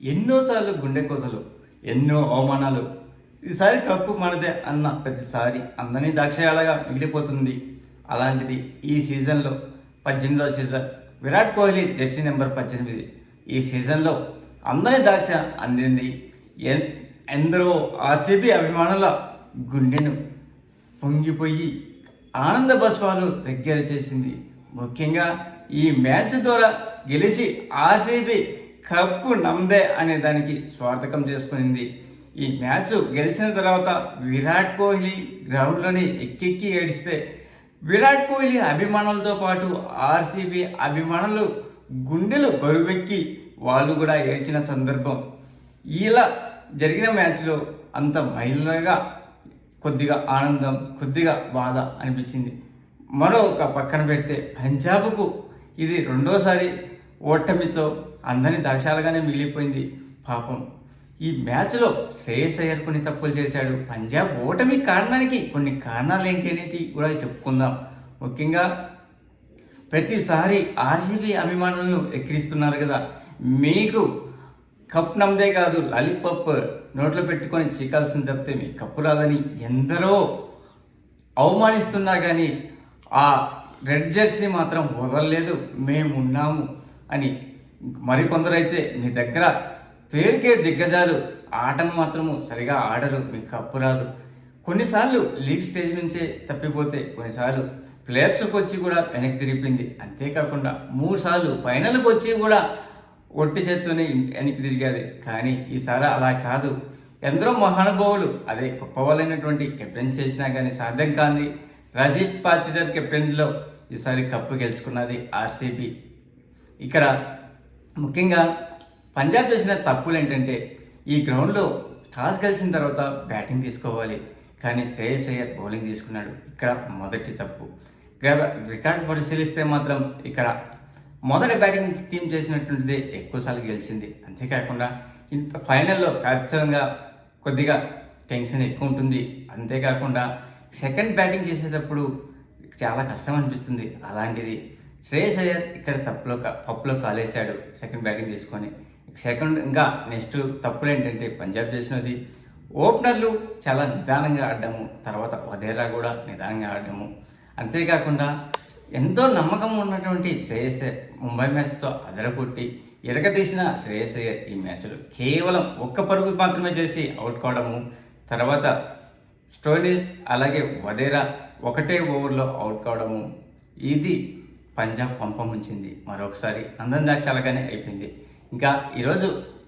ఎన్నోసార్లు గుండె కోతలు, ఎన్నో అవమానాలు. ఈసారి కప్పు మనదే అన్న ప్రతిసారి అందరినీ దాక్షాయాలుగా మిగిలిపోతుంది. అలాంటిది ఈ సీజన్లో 18వ season Virat Kohli jersey number 18. ఈ సీజన్లో అందరి దాక్ష అందింది. ఎందరో ఆర్సీబీ అభిమానుల గుండెను పొంగిపోయి ఆనంద బస్వాలు దగ్గర చేసింది. ముఖ్యంగా ఈ మ్యాచ్ ద్వారా గెలిచి ఆర్సీబీ కప్పు నమ్దే అనే దానికి స్వార్థకం చేసుకునింది. ఈ మ్యాచ్ గెలిచిన తర్వాత విరాట్ కోహ్లీ గ్రౌండ్లోని ఎక్కెక్కి ఏడిస్తే విరాట్ కోహ్లీ అభిమానులతో పాటు ఆర్సీబీ అభిమానులు గుండెలు బరువెక్కి వాళ్ళు కూడా ఏడ్చిన సందర్భం. ఇలా జరిగిన మ్యాచ్లో అంత మైలుగా కొద్దిగా ఆనందం, కొద్దిగా బాధ అనిపించింది. మరొక పక్కన పెడితే పంజాబ్కు ఇది రెండోసారి ఓటమితో అందరినీ దాక్షాలుగానే మిగిలిపోయింది. పాపం ఈ మ్యాచ్లో శ్రేయస్ అయ్యర్ కొన్ని తప్పులు చేశాడు. పంజాబ్ ఓటమి కారణానికి కొన్ని కారణాలు ఏంటి అనేది కూడా చెప్పుకుందాం. ముఖ్యంగా ప్రతిసారి ఆర్సీబీ అభిమానులను ఎక్కిరిస్తున్నారు కదా, మీకు కప్ నమ్మదే కాదు లాలీపాప్ నోట్లో పెట్టుకొని చీకాల్సింది తప్పితే మీ కప్పు రాదని ఎందరో అవమానిస్తున్నా కానీ ఆ రెడ్ జెర్సీ మాత్రం వదలలేదు, మేమున్నాము అని. మరికొందరైతే మీ దగ్గర పేరుకే దిగ్గజాలు, ఆటను మాత్రము సరిగా ఆడరు, మీకు కప్పు రాదు. కొన్నిసార్లు లీగ్ స్టేజ్ నుంచే తప్పిపోతే కొన్నిసార్లు ప్లేఆఫ్స్కి వచ్చి కూడా వెనక్కి తిరిగిపోయింది. అంతేకాకుండా 3 సార్లు ఫైనల్కి వచ్చి కూడా ఒట్టి చేత్తోనే వెనక్కి తిరిగేది. కానీ ఈసారి అలా కాదు. ఎందరో మహానుభావులు అదే గొప్పవాళ్ళైనటువంటి కెప్టెన్స్ చేసినా కానీ సాధ్యం కాంది. రజత్ పాటిదార్ కెప్టెన్లో ఈసారి కప్పు గెలుచుకున్నది ఆర్సీబీ. ఇక్కడ ముఖ్యంగా పంజాబ్ చేసిన తప్పులు ఏంటంటే ఈ గ్రౌండ్లో టాస్ గెలిచిన తర్వాత బ్యాటింగ్ తీసుకోవాలి, కానీ శ్రేయస్ అయ్యర్ బౌలింగ్ తీసుకున్నాడు. ఇక్కడ మొదటి తప్పు. రికార్డు పరిశీలిస్తే మాత్రం ఇక్కడ మొదటి బ్యాటింగ్ టీం చేసినటువంటిదే ఎక్కువసార్లు గెలిచింది. అంతేకాకుండా ఇంత ఫైనల్లో ఖచ్చితంగా కొద్దిగా టెన్షన్ ఎక్కువ ఉంటుంది. అంతేకాకుండా సెకండ్ బ్యాటింగ్ చేసేటప్పుడు చాలా కష్టం అనిపిస్తుంది. అలాంటిది శ్రేయస్ అయ్యర్ ఇక్కడ పప్పులో కాలేశాడు సెకండ్ బ్యాటింగ్ తీసుకొని. ఇంకా నెక్స్ట్ తప్పులు ఏంటంటే పంజాబ్ చేసినది ఓపెనర్లు చాలా నిదానంగా ఆడడము, తర్వాత వదేరా కూడా నిదానంగా ఆడడము. అంతేకాకుండా ఎంతో నమ్మకం ఉన్నటువంటి శ్రేయస్ ముంబై మ్యాచ్తో అదరగొట్టి ఎరగదీసిన శ్రేయస్ అయ్యర్ ఈ మ్యాచ్లో కేవలం 1 పరుగు మాత్రమే చేసి అవుట్ కావడము, తర్వాత స్టోయినిస్ అలాగే వదేరా ఒకటే ఓవర్లో అవుట్ కావడము, ఇది పంజాబ్ పంపముంచింది. మరొకసారి అందం దాక్షాలుగానే అయిపోయింది. ఇంకా ఈరోజు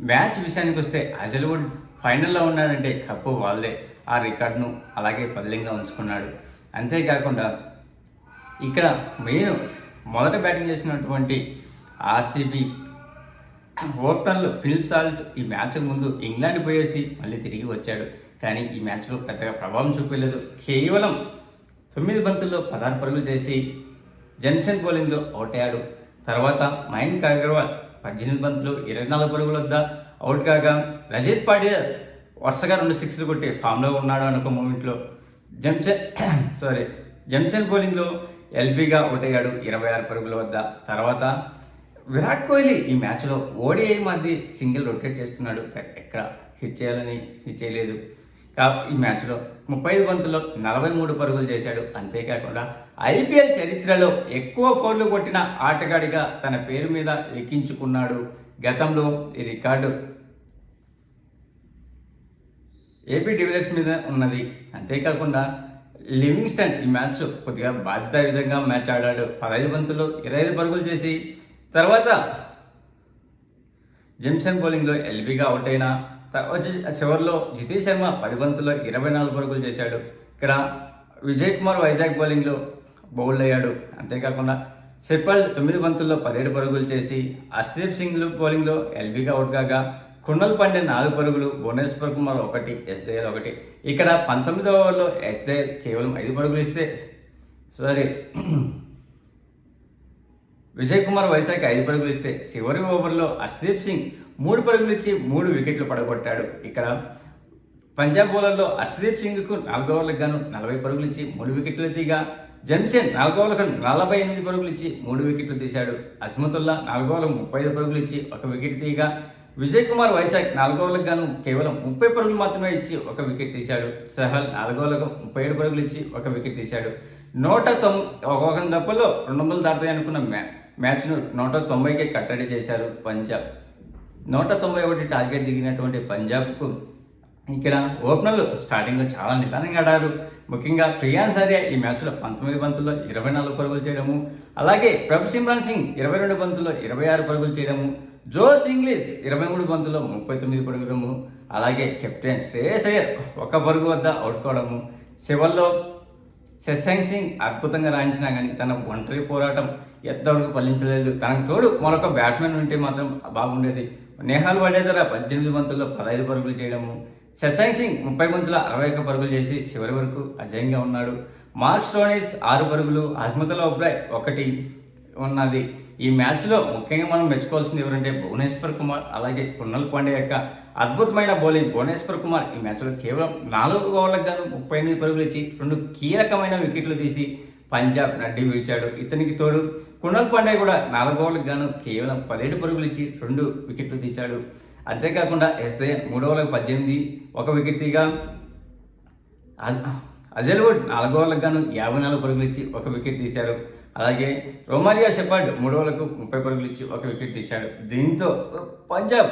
మ్యాచ్ విషయానికి వస్తే హజల్వుడ్ ఫైనల్లో ఉన్నాడంటే కప్పు వాళ్ళదే. ఆ రికార్డును అలాగే పదిలంగా ఉంచుకున్నాడు. అంతేకాకుండా ఇక్కడ మెయిన్ మొదట బ్యాటింగ్ చేసినటువంటి ఆర్సీబీ ఓపెనర్లు ఫిల్ సాల్ట్ ఈ మ్యాచ్ ముందు ఇంగ్లాండ్ పోయేసి మళ్ళీ తిరిగి వచ్చాడు. కానీ ఈ మ్యాచ్లో పెద్దగా ప్రభావం చూపలేదు. కేవలం 9 బంతుల్లో 16 పరుగులు చేసి జెన్సన్ బౌలింగ్లో అవుట్ అయ్యాడు. తర్వాత మయాంక్ అగర్వాల్ 18 బంతులు 24 పరుగుల వద్ద అవుట్ కాగా రజత్ పాటిదార్ వరుసగా 2 సిక్స్లు కొట్టి ఫామ్లో ఉన్నాడు అనుకో మూమెంట్లో. జెమ్సన్ బౌలింగ్లో ఎల్బీగా అవుట్ అయ్యాడు 26 పరుగుల వద్ద. తర్వాత విరాట్ కోహ్లీ ఈ మ్యాచ్లో ఓడిఐ మధ్య సింగిల్ రొటేట్ చేస్తున్నాడు. ఎక్కడ హిట్ చేయాలని హిట్ చేయలేదు. ఈ మ్యాచ్లో 35 బంతుల్లో 43 పరుగులు చేశాడు. అంతేకాకుండా ఐపీఎల్ చరిత్రలో ఎక్కువ ఫోర్లు కొట్టిన ఆటగాడిగా తన పేరు మీద ఎక్కించుకున్నాడు. గతంలో ఈ రికార్డు ఏపీ డివిలియర్స్ మీద ఉన్నది. అంతేకాకుండా లివింగ్స్టన్ ఈ మ్యాచ్ కొద్దిగా బాధ్యత విధంగా మ్యాచ్ ఆడాడు. 15 బంతుల్లో 25 పరుగులు చేసి తర్వాత జెమ్సన్ బౌలింగ్లో ఎల్బీగా అవుట్ అయినా చివరిలో జితేష్ శర్మ 10 బంతుల్లో 24 పరుగులు చేశాడు. ఇక్కడ విజయ్ కుమార్ వైజాగ్ బౌలింగ్లో బౌల్డ్ అయ్యాడు. అంతేకాకుండా సెపల్ 9 బంతుల్లో 17 పరుగులు చేసి హర్షదీప్ సింగ్ బౌలింగ్లో ఎల్బీగా అవుట్ కాగా కున్నల్ పాండే 4 పరుగులు, భువనేశ్వర్ కుమార్ 1, ఎస్దయల్ 1. ఇక్కడ 19వ ఓవర్లో ఎస్దయల్ కేవలం 5 పరుగులు ఇస్తే విజయ్ కుమార్ వైశాఖ్ 5 పరుగులు ఇస్తే చివరి ఓవర్లో హర్షదీప్ సింగ్ 3 పరుగులు ఇచ్చి 3 వికెట్లు పడగొట్టాడు. ఇక్కడ పంజాబ్ బౌలర్లో హర్షదీప్ సింగ్కు 4 ఓవర్లకు గాను 40 పరుగులు ఇచ్చి 3 వికెట్లు తీగా జెమ్సన్ 4 ఓవర్లకు 48 పరుగులు ఇచ్చి 3 వికెట్లు తీశాడు. అస్మతుల్లా 4 ఓవర్లకు 35 పరుగులు ఇచ్చి 1 వికెట్ తీయగా విజయ్ కుమార్ వైశాఖ్ 4 ఓవర్లకు గాను కేవలం 30 పరుగులు మాత్రమే ఇచ్చి ఒక వికెట్ తీశాడు. సెహల్ 4 ఓవర్లకు 37 పరుగులు ఇచ్చి ఒక వికెట్ తీశాడు. 190 దప్పల్లో 200 దాటుతాయి అనుకున్న మ్యాచ్ను 190కే కట్టడి చేశారు పంజాబ్. 191 టార్గెట్ దిగినటువంటి పంజాబ్కు ఇక్కడ ఓపెనర్లు స్టార్టింగ్లో చాలా నిదానంగా ఆడారు. ముఖ్యంగా ప్రియాన్ సారియా ఈ మ్యాచ్లో 19 బంతుల్లో 24 పరుగులు చేయడము, అలాగే ప్రభ్ సిమ్రాన్ సింగ్ 22 బంతుల్లో 26 పరుగులు చేయడము, జోస్ ఇంగ్లీష్ 23 బంతుల్లో 39 పరుగులము, అలాగే కెప్టెన్ శ్రేయస్ అయ్యర్ 1 పరుగు వద్ద అవుట్ కావడము. చివర్లో శశాంక్ సింగ్ అద్భుతంగా రాణించినా కానీ తన ఒంటరి పోరాటం ఎంతవరకు ఫలించలేదు. తనకు తోడు మరొక బ్యాట్స్మెన్ ఉంటే మాత్రం బాగుండేది. నేహాల్ వడేదర 18 బంతుల్లో 15 పరుగులు చేయడము, శశాంక్ సింగ్ 30 బంతుల్లో 61 పరుగులు చేసి చివరి వరకు అజయంగా ఉన్నాడు. మార్క్ స్టోయినిస్ 6 పరుగులు, అజ్మతుల్లా ఒబ్రాయ్ 1 ఉన్నది. ఈ మ్యాచ్లో ముఖ్యంగా మనం మెచ్చుకోవాల్సింది ఎవరంటే భువనేశ్వర్ కుమార్, అలాగే కున్నల్ పాండే యొక్క అద్భుతమైన బౌలింగ్. భువనేశ్వర్ కుమార్ ఈ మ్యాచ్లో కేవలం 4 ఓవర్లకు గాను 38 పరుగులు ఇచ్చి 2 కీలకమైన వికెట్లు తీసి పంజాబ్ నడ్డి విడిచాడు. ఇతనికి తోడు కున్నల్ పాండే కూడా 4 ఓవర్లకు గాను కేవలం 17 పరుగులు ఇచ్చి 2 వికెట్లు తీశాడు. అంతేకాకుండా ఎస్దే 3 ఓవర్లకు 18 1 వికెట్ తీగా, అజల్వుడ్ 4 ఓవర్లకు గాను 54 పరుగులు ఇచ్చి 1 వికెట్ తీశారు. అలాగే రొమారియో షెపర్డ్ 3 ఓవర్లకు 30 పరుగులు ఇచ్చి 1 వికెట్ తీశాడు. దీంతో పంజాబ్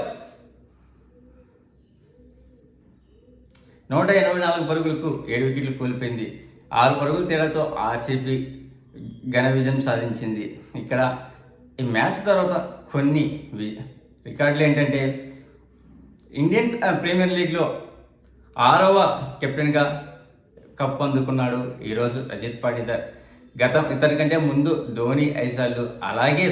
184 పరుగులకు 7 వికెట్లు కోల్పోయింది. 6 పరుగుల తేడాతో ఆర్సీబీ ఘన విజయం సాధించింది. ఇక్కడ ఈ మ్యాచ్ తర్వాత కొన్ని రికార్డులు ఏంటంటే ఇండియన్ ప్రీమియర్ లీగ్లో 6వ కెప్టెన్గా కప్ అందుకున్నాడు ఈరోజు రజిత్ పాటిదార్. ఇతని కంటే ముందు ధోని 5 సార్లు, అలాగే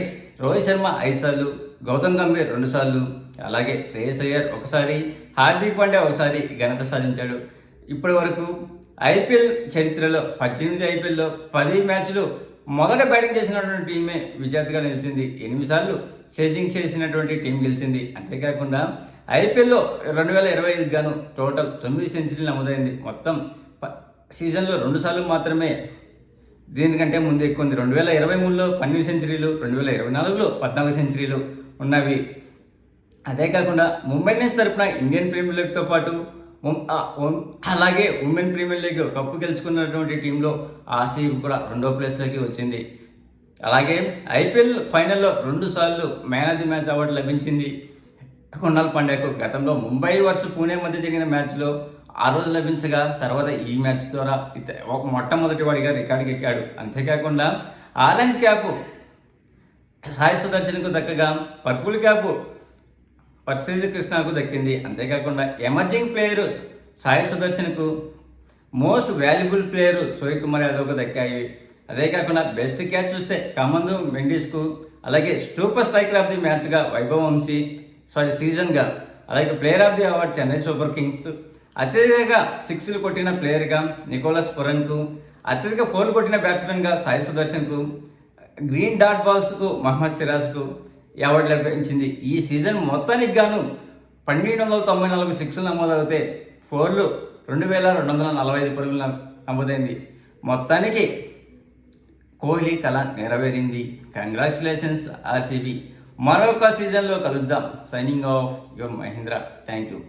రోహిత్ శర్మ 5 సార్లు, గౌతమ్ గంభీర్ 2 సార్లు, అలాగే శ్రేయస్ అయ్యర్ 1 సారి, హార్దిక్ పాండ్యా 1 సారి ఘనత సాధించాడు. ఇప్పటి వరకు ఐపీఎల్ చరిత్రలో 18 ఐపీఎల్లో 10 మ్యాచ్లు మొదట బ్యాటింగ్ చేసినటువంటి టీమే విజేతగా నిలిచింది. 8 సార్లు చేజింగ్ చేసినటువంటి టీం గెలిచింది. అంతేకాకుండా ఐపీఎల్లో 2025 గాను టోటల్ 9 సెంచరీలు నమోదైంది. మొత్తం సీజన్లో 2 సార్లు మాత్రమే దీనికంటే ముందు ఎక్కువ ఉంది. 2023లో 12 సెంచరీలు, 2024లో 14 సెంచరీలు ఉన్నవి. అదే కాకుండా ముంబై ఇండియన్స్ తరపున ఇండియన్ ప్రీమియర్ లీగ్తో పాటు అలాగే ఉమెన్ ప్రీమియర్ లీగ్ కప్పు గెలుచుకున్నటువంటి టీంలో ఆర్సీబీ కూడా 2వ ప్లేస్లోకి వచ్చింది. అలాగే ఐపీఎల్ ఫైనల్లో 2 సార్లు man of the match award లభించింది కున్నాల్ పాండ్యాకు. గతంలో ముంబై వర్సెస్ పూణే మధ్య జరిగిన మ్యాచ్లో ఆ రోజు లభించగా తర్వాత ఈ మ్యాచ్ ద్వారా మొట్టమొదటి వాడిగా రికార్డుకి ఎక్కాడు. అంతేకాకుండా ఆరెంజ్ క్యాప్ సాయి సుదర్శన్కు దక్కగా పర్పుల్ క్యాప్ పర్సిద్ధి కృష్ణకు దక్కింది. అంతేకాకుండా ఎమర్జింగ్ ప్లేయర్ సాయి సుదర్శన్కు, మోస్ట్ వాల్యుబుల్ ప్లేయర్ సూర్యకుమార్ యాదవ్కు దక్కాయి. అదే కాకుండా బెస్ట్ క్యాచ్ చూస్తే కమందు మెండిస్కు, అలాగే సూపర్ స్ట్రైకర్ ఆఫ్ ది మ్యాచ్గా వైభవ్ వంశీ సీజన్గా, అలాగే player of the award Chennai Super Kings, అత్యధిక 6లు కొట్టిన ప్లేయర్గా నికోలస్ పురన్కు, అత్యధిక 4లు కొట్టిన బ్యాట్స్మెన్గా సాయి సుదర్శన్కు, గ్రీన్ డాట్ బాల్స్కు మహమ్మద్ సిరాజ్కు ఈ అవార్డు లభించింది. ఈ సీజన్ మొత్తానికి గాను 1294 6లు నమోదవుతే 4లు 2245 పరుగులు నమోదైంది. మొత్తానికి కోహ్లీ కళ నెరవేరింది. Congratulations RCB. మరొక సీజన్లో కలుద్దాం. Signing off your Mahendra. Thank you.